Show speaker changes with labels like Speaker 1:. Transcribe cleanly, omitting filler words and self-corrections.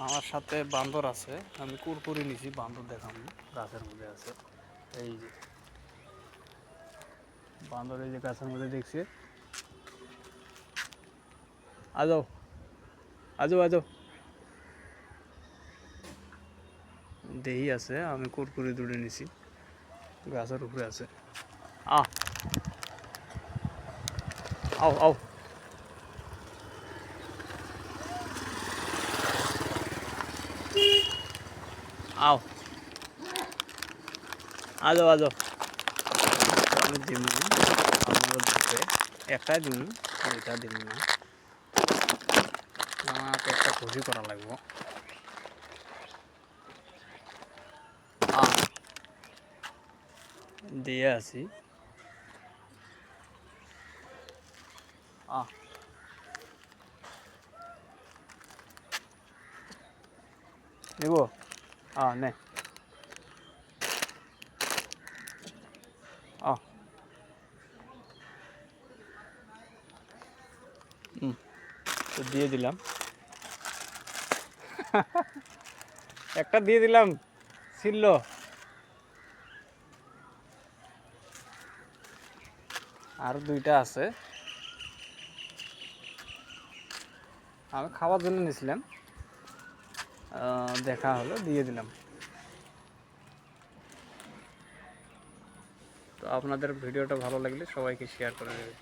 Speaker 1: আমার সাথে বান্দর আছে, আমি কুরকুরি নিছি, বান্দর দেখাম গাছের মধ্যে আছে। এই যে বান্দর এই যে গাছের মধ্যে দেখছে, আজো আজো আজো দেহি আছে, আমি কুরকুরি দুটো নিছি, গাছের উপরে আছে। আহ আও আও আও আজো আজো আমি দিমু, আপনারা দেখবে একটা দিমু, দুইটা দিমু না, আমাকে একটা খুশি করা লাগবো। দিয়ে আছি। নিব নে তো দিয়ে দিলাম, একটা দিয়ে দিলাম, ছিল আর দুইটা আছে, আমি খাওয়ার জন্য নিয়েছিলাম, দেখা হলো দিয়ে দিলাম। তো আপনাদের ভিডিওটা ভালো লাগলে সবাইকে শেয়ার করে দেবেন।